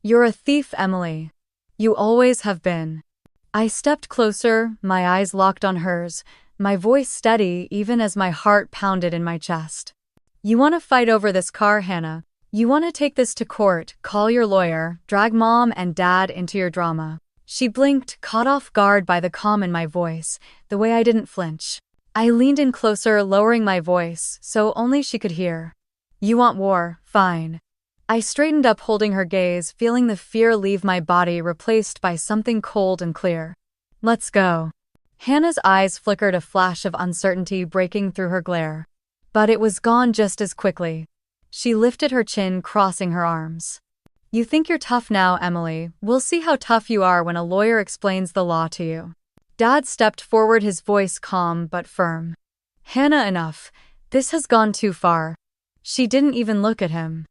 You're a thief, Emily. You always have been. I stepped closer, my eyes locked on hers, my voice steady even as my heart pounded in my chest. You want to fight over this car, Hannah? You want to take this to court, call your lawyer, drag Mom and Dad into your drama? She blinked, caught off guard by the calm in my voice, the way I didn't flinch. I leaned in closer, lowering my voice so only she could hear. You want war, fine. I straightened up, holding her gaze, feeling the fear leave my body, replaced by something cold and clear. Let's go. Hannah's eyes flickered, a flash of uncertainty breaking through her glare. But it was gone just as quickly. She lifted her chin, crossing her arms. You think you're tough now, Emily. We'll see how tough you are when a lawyer explains the law to you. Dad stepped forward, his voice calm but firm. Hannah, enough. This has gone too far. She didn't even look at him.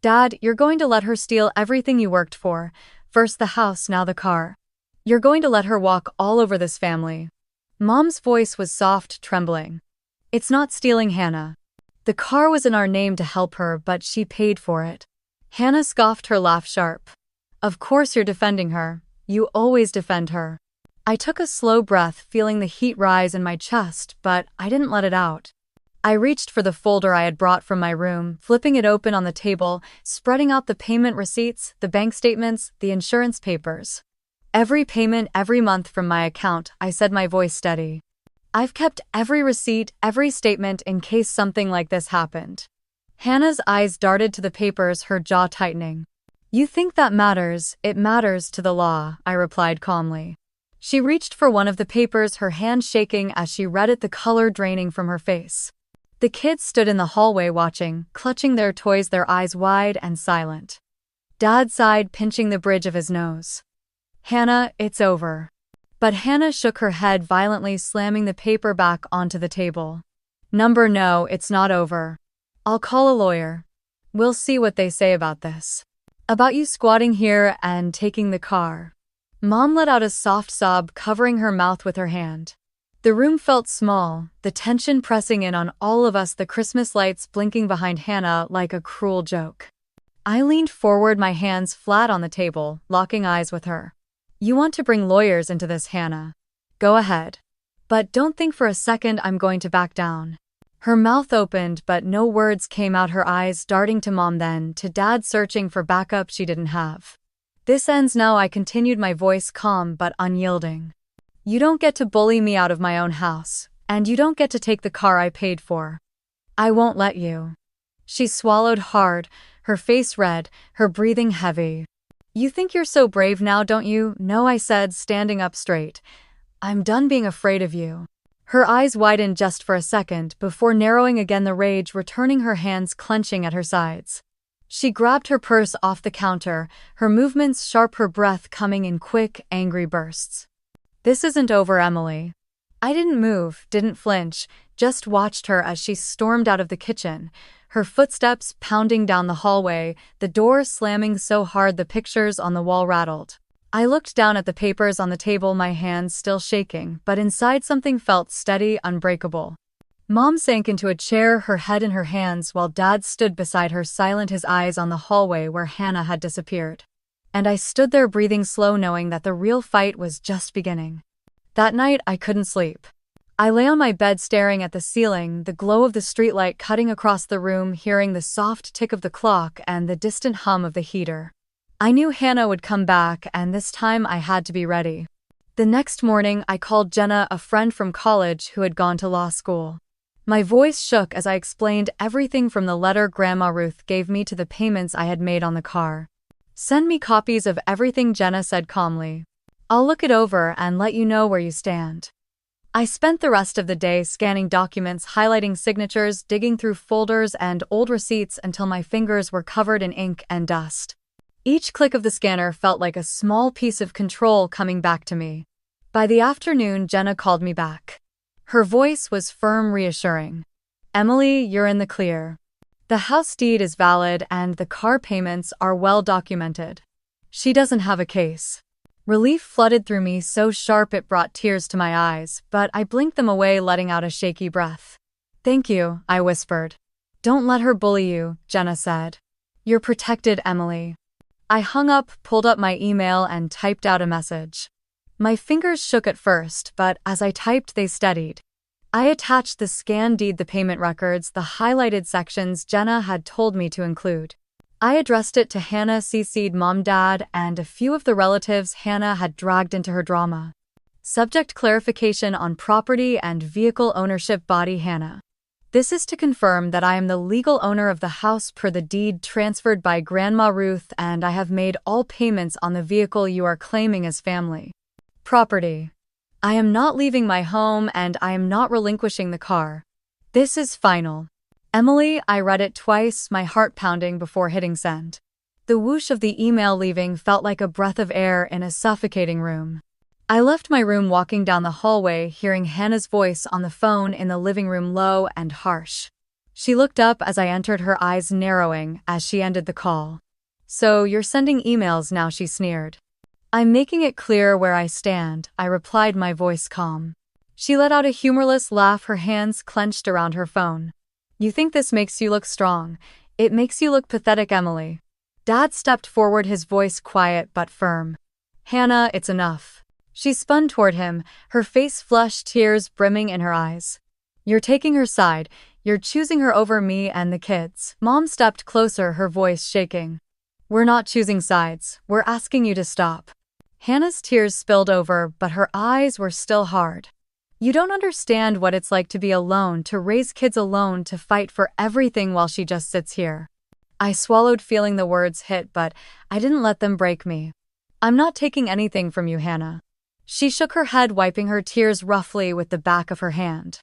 Dad, you're going to let her steal everything you worked for. First the house, now the car. You're going to let her walk all over this family. Mom's voice was soft, trembling. It's not stealing, Hannah. The car was in our name to help her, but she paid for it. Hannah scoffed, her laugh sharp. Of course you're defending her. You always defend her. I took a slow breath, feeling the heat rise in my chest, but I didn't let it out. I reached for the folder I had brought from my room, flipping it open on the table, spreading out the payment receipts, the bank statements, the insurance papers. Every payment, every month from my account, I said, my voice steady. I've kept every receipt, every statement in case something like this happened. Hannah's eyes darted to the papers, her jaw tightening. You think that matters? It matters to the law, I replied calmly. She reached for one of the papers, her hand shaking as she read it, the color draining from her face. The kids stood in the hallway watching, clutching their toys, their eyes wide and silent. Dad sighed, pinching the bridge of his nose. Hannah, it's over. But Hannah shook her head violently, slamming the paper back onto the table. No, it's not over. I'll call a lawyer. We'll see what they say about this. About you squatting here and taking the car. Mom let out a soft sob, covering her mouth with her hand. The room felt small, the tension pressing in on all of us, the Christmas lights blinking behind Hannah like a cruel joke. I leaned forward, my hands flat on the table, locking eyes with her. You want to bring lawyers into this, Hannah? Go ahead. But don't think for a second I'm going to back down. Her mouth opened, but no words came out, her eyes darting to Mom, then to Dad, searching for backup she didn't have. This ends now, I continued, my voice calm but unyielding. You don't get to bully me out of my own house, and you don't get to take the car I paid for. I won't let you. She swallowed hard, her face red, her breathing heavy. You think you're so brave now, don't you? No, I said, standing up straight. I'm done being afraid of you. Her eyes widened just for a second before narrowing again, the rage returning, her hands clenching at her sides. She grabbed her purse off the counter, her movements sharp, her breath coming in quick, angry bursts. This isn't over, Emily. I didn't move, didn't flinch, just watched her as she stormed out of the kitchen, her footsteps pounding down the hallway, the door slamming so hard the pictures on the wall rattled. I looked down at the papers on the table, my hands still shaking, but inside something felt steady, unbreakable. Mom sank into a chair, her head in her hands, while Dad stood beside her, silent, his eyes on the hallway where Hannah had disappeared. And I stood there, breathing slow, knowing that the real fight was just beginning. That night, I couldn't sleep. I lay on my bed staring at the ceiling, the glow of the streetlight cutting across the room, hearing the soft tick of the clock and the distant hum of the heater. I knew Hannah would come back, and this time I had to be ready. The next morning, I called Jenna, a friend from college who had gone to law school. My voice shook as I explained everything from the letter Grandma Ruth gave me to the payments I had made on the car. Send me copies of everything, Jenna said calmly. I'll look it over and let you know where you stand. I spent the rest of the day scanning documents, highlighting signatures, digging through folders and old receipts until my fingers were covered in ink and dust. Each click of the scanner felt like a small piece of control coming back to me. By the afternoon, Jenna called me back. Her voice was firm, reassuring. Emily, you're in the clear. The house deed is valid and the car payments are well documented. She doesn't have a case. Relief flooded through me so sharp it brought tears to my eyes, but I blinked them away, letting out a shaky breath. Thank you, I whispered. Don't let her bully you, Jenna said. You're protected, Emily. I hung up, pulled up my email, and typed out a message. My fingers shook at first, but as I typed, they steadied. I attached the scanned deed, the payment records, the highlighted sections Jenna had told me to include. I addressed it to Hannah, CC'd Mom, Dad, and a few of the relatives Hannah had dragged into her drama. Subject: clarification on property and vehicle ownership. Body: Hannah. This is to confirm that I am the legal owner of the house per the deed transferred by Grandma Ruth, and I have made all payments on the vehicle you are claiming as family property. I am not leaving my home and I am not relinquishing the car. This is final. Emily, I read it twice, my heart pounding before hitting send. The whoosh of the email leaving felt like a breath of air in a suffocating room. I left my room, walking down the hallway, hearing Hannah's voice on the phone in the living room, low and harsh. She looked up as I entered, her eyes narrowing as she ended the call. So you're sending emails now, she sneered. I'm making it clear where I stand, I replied, my voice calm. She let out a humorless laugh, her hands clenched around her phone. You think this makes you look strong? It makes you look pathetic, Emily. Dad stepped forward, his voice quiet but firm. Hannah, it's enough. She spun toward him, her face flushed, tears brimming in her eyes. You're taking her side. You're choosing her over me and the kids. Mom stepped closer, her voice shaking. We're not choosing sides. We're asking you to stop. Hannah's tears spilled over, but her eyes were still hard. You don't understand what it's like to be alone, to raise kids alone, to fight for everything while she just sits here. I swallowed, feeling the words hit, but I didn't let them break me. I'm not taking anything from you, Hannah. She shook her head, wiping her tears roughly with the back of her hand.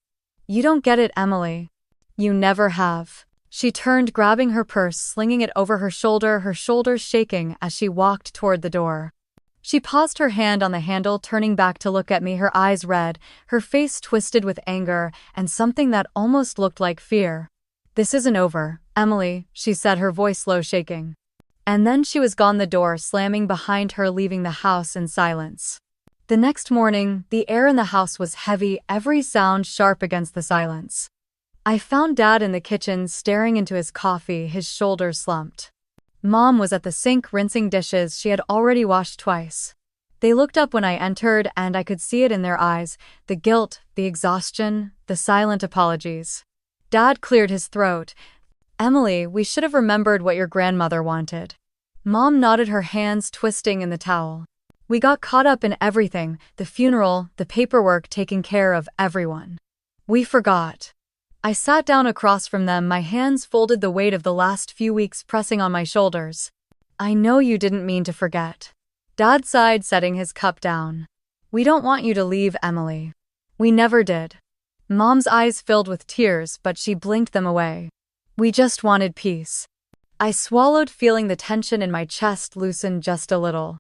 You don't get it, Emily. You never have. She turned, grabbing her purse, slinging it over her shoulders shaking as she walked toward the door. She paused, her hand on the handle, turning back to look at me, her eyes red, her face twisted with anger and something that almost looked like fear. This isn't over, Emily, she said, her voice low, shaking. And then she was gone, the door slamming behind her, leaving the house in silence. The next morning, the air in the house was heavy, every sound sharp against the silence. I found Dad in the kitchen, staring into his coffee, his shoulders slumped. Mom was at the sink, rinsing dishes she had already washed twice. They looked up when I entered, and I could see it in their eyes, the guilt, the exhaustion, the silent apologies. Dad cleared his throat. Emily, we should have remembered what your grandmother wanted. Mom nodded, her hands twisting in the towel. We got caught up in everything, the funeral, the paperwork, taking care of everyone. We forgot. I sat down across from them, my hands folded, the weight of the last few weeks pressing on my shoulders. I know you didn't mean to forget. Dad sighed, setting his cup down. We don't want you to leave, Emily. We never did. Mom's eyes filled with tears, but she blinked them away. We just wanted peace. I swallowed, feeling the tension in my chest loosen just a little.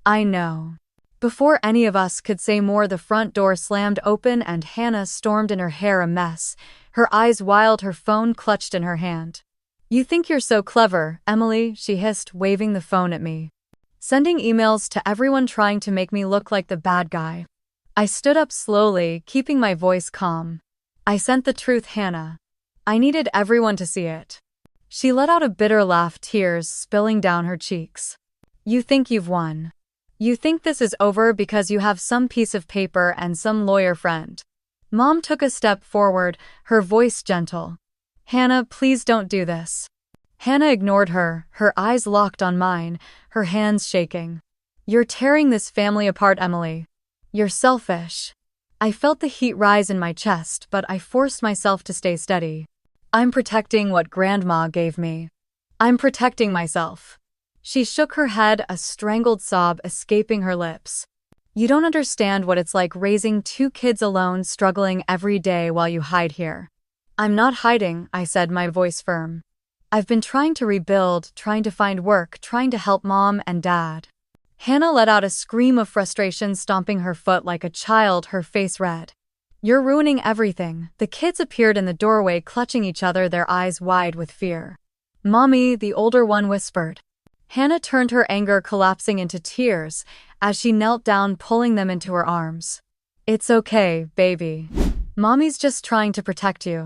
I know. Before any of us could say more, the front door slammed open and Hannah stormed in, her hair a mess, her eyes wild, her phone clutched in her hand. You think you're so clever, Emily, she hissed, waving the phone at me. Sending emails to everyone, trying to make me look like the bad guy. I stood up slowly, keeping my voice calm. I sent the truth, Hannah. I needed everyone to see it. She let out a bitter laugh, tears spilling down her cheeks. You think you've won. You think this is over because you have some piece of paper and some lawyer friend. Mom took a step forward, her voice gentle. Hannah, please don't do this. Hannah ignored her, her eyes locked on mine, her hands shaking. You're tearing this family apart, Emily. You're selfish. I felt the heat rise in my chest, but I forced myself to stay steady. I'm protecting what Grandma gave me. I'm protecting myself. She shook her head, a strangled sob escaping her lips. You don't understand what it's like raising two kids alone, struggling every day while you hide here. I'm not hiding, I said, my voice firm. I've been trying to rebuild, trying to find work, trying to help Mom and Dad. Hannah let out a scream of frustration, stomping her foot like a child, her face red. You're ruining everything. The kids appeared in the doorway, clutching each other, their eyes wide with fear. Mommy, the older one whispered. Hannah turned, her anger collapsing into tears as she knelt down, pulling them into her arms. It's okay, baby. Mommy's just trying to protect you.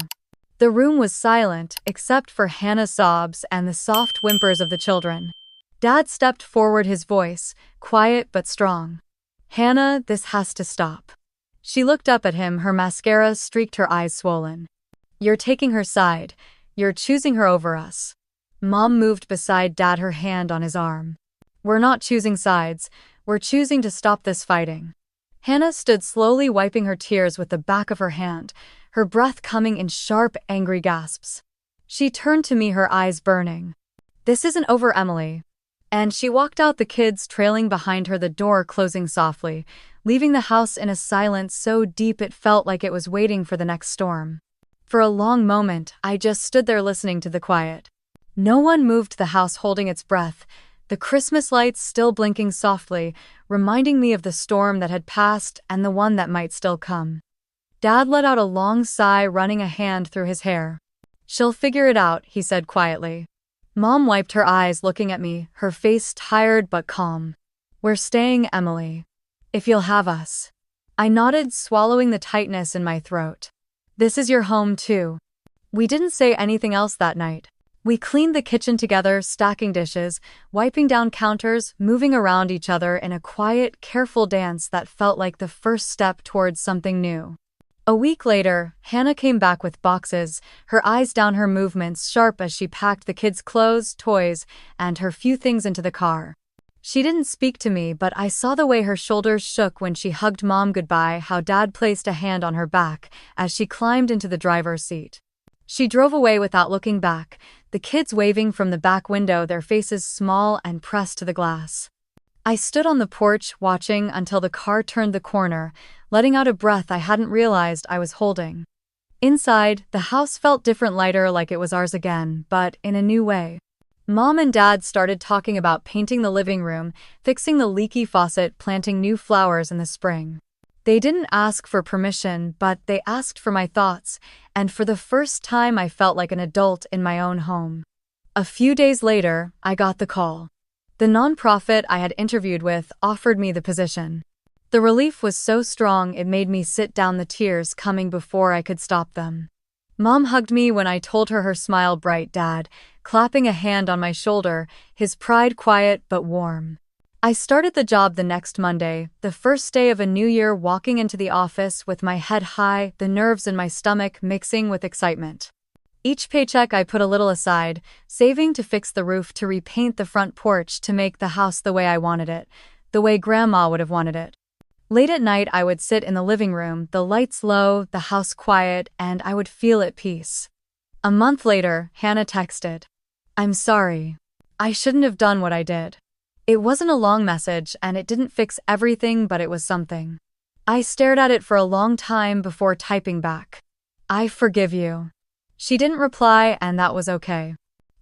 The room was silent, except for Hannah's sobs and the soft whimpers of the children. Dad stepped forward, his voice quiet but strong. Hannah, this has to stop. She looked up at him, her mascara streaked, her eyes swollen. You're taking her side. You're choosing her over us. Mom moved beside Dad, her hand on his arm. We're not choosing sides. We're choosing to stop this fighting. Hannah stood slowly, wiping her tears with the back of her hand, her breath coming in sharp, angry gasps. She turned to me, her eyes burning. This isn't over, Emily. And she walked out, the kids trailing behind her, the door closing softly, leaving the house in a silence so deep it felt like it was waiting for the next storm. For a long moment, I just stood there listening to the quiet. No one moved, the house holding its breath, the Christmas lights still blinking softly, reminding me of the storm that had passed and the one that might still come. Dad let out a long sigh, running a hand through his hair. She'll figure it out, he said quietly. Mom wiped her eyes, looking at me, her face tired but calm. We're staying, Emily. If you'll have us. I nodded, swallowing the tightness in my throat. This is your home too. We didn't say anything else that night. We cleaned the kitchen together, stacking dishes, wiping down counters, moving around each other in a quiet, careful dance that felt like the first step towards something new. A week later, Hannah came back with boxes, her eyes down, her movements sharp as she packed the kids' clothes, toys, and her few things into the car. She didn't speak to me, but I saw the way her shoulders shook when she hugged Mom goodbye, how Dad placed a hand on her back as she climbed into the driver's seat. She drove away without looking back, the kids waving from the back window, their faces small and pressed to the glass. I stood on the porch, watching until the car turned the corner, letting out a breath I hadn't realized I was holding. Inside, the house felt different, lighter, like it was ours again, but in a new way. Mom and Dad started talking about painting the living room, fixing the leaky faucet, planting new flowers in the spring. They didn't ask for permission, but they asked for my thoughts, and for the first time I felt like an adult in my own home. A few days later, I got the call. The nonprofit I had interviewed with offered me the position. The relief was so strong it made me sit down, the tears coming before I could stop them. Mom hugged me when I told her, her smile bright, Dad clapping a hand on my shoulder, his pride quiet but warm. I started the job the next Monday, the first day of a new year, walking into the office with my head high, the nerves in my stomach mixing with excitement. Each paycheck I put a little aside, saving to fix the roof, to repaint the front porch, to make the house the way I wanted it, the way Grandma would have wanted it. Late at night I would sit in the living room, the lights low, the house quiet, and I would feel at peace. A month later, Hannah texted. I'm sorry. I shouldn't have done what I did. It wasn't a long message and it didn't fix everything, but it was something. I stared at it for a long time before typing back. I forgive you. She didn't reply, and that was okay.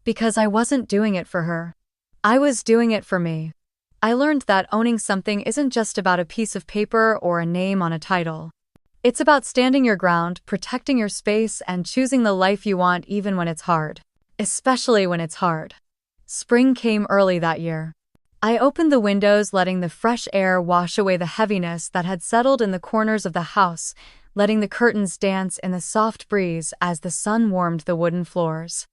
Because I wasn't doing it for her. I was doing it for me. I learned that owning something isn't just about a piece of paper or a name on a title. It's about standing your ground, protecting your space, and choosing the life you want even when it's hard. Especially when it's hard. Spring came early that year. I opened the windows, letting the fresh air wash away the heaviness that had settled in the corners of the house, letting the curtains dance in the soft breeze as the sun warmed the wooden floors.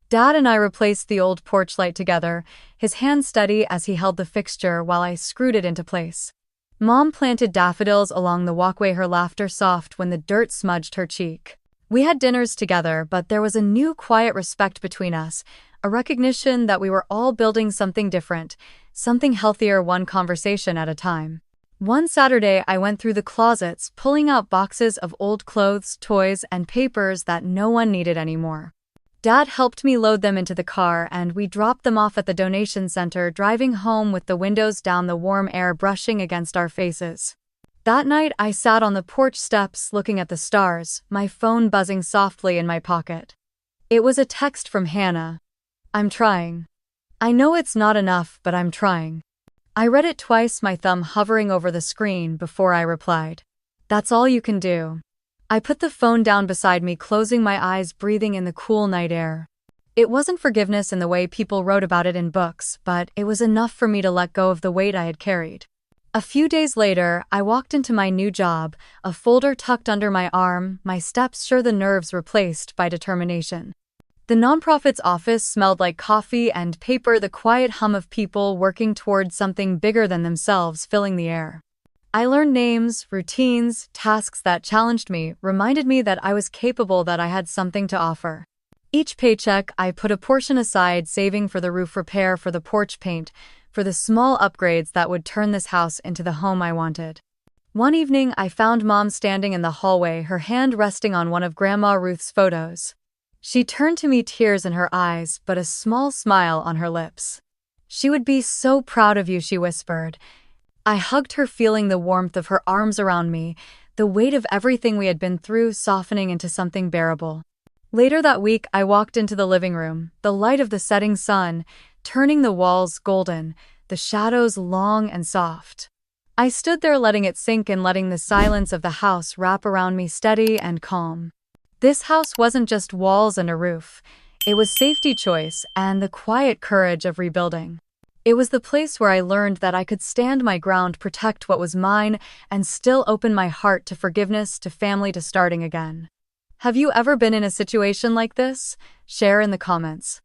Dad and I replaced the old porch light together, his hand steady as he held the fixture while I screwed it into place. Mom planted daffodils along the walkway, her laughter soft when the dirt smudged her cheek. We had dinners together, but there was a new quiet respect between us, a recognition that we were all building something different, something healthier, one conversation at a time. One Saturday I went through the closets, pulling out boxes of old clothes, toys, and papers that no one needed anymore. Dad helped me load them into the car, and we dropped them off at the donation center, driving home with the windows down, the warm air brushing against our faces. That night I sat on the porch steps looking at the stars, my phone buzzing softly in my pocket. It was a text from Hannah. I'm trying. I know it's not enough, but I'm trying. I read it twice, my thumb hovering over the screen before I replied. That's all you can do. I put the phone down beside me, closing my eyes, breathing in the cool night air. It wasn't forgiveness in the way people wrote about it in books, but it was enough for me to let go of the weight I had carried. A few days later, I walked into my new job, a folder tucked under my arm, my steps sure, the nerves replaced by determination. The nonprofit's office smelled like coffee and paper, the quiet hum of people working towards something bigger than themselves filling the air. I learned names, routines, tasks that challenged me, reminded me that I was capable, that I had something to offer. Each paycheck, I put a portion aside, saving for the roof repair, for the porch paint, for the small upgrades that would turn this house into the home I wanted. One evening, I found Mom standing in the hallway, her hand resting on one of Grandma Ruth's photos. She turned to me, tears in her eyes, but a small smile on her lips. "She would be so proud of you," she whispered. I hugged her, feeling the warmth of her arms around me, the weight of everything we had been through softening into something bearable. Later that week, I walked into the living room, the light of the setting sun, turning the walls golden, the shadows long and soft. I stood there, letting it sink in, letting the silence of the house wrap around me, steady and calm. This house wasn't just walls and a roof. It was safety, choice, and the quiet courage of rebuilding. It was the place where I learned that I could stand my ground, protect what was mine, and still open my heart to forgiveness, to family, to starting again. Have you ever been in a situation like this? Share in the comments.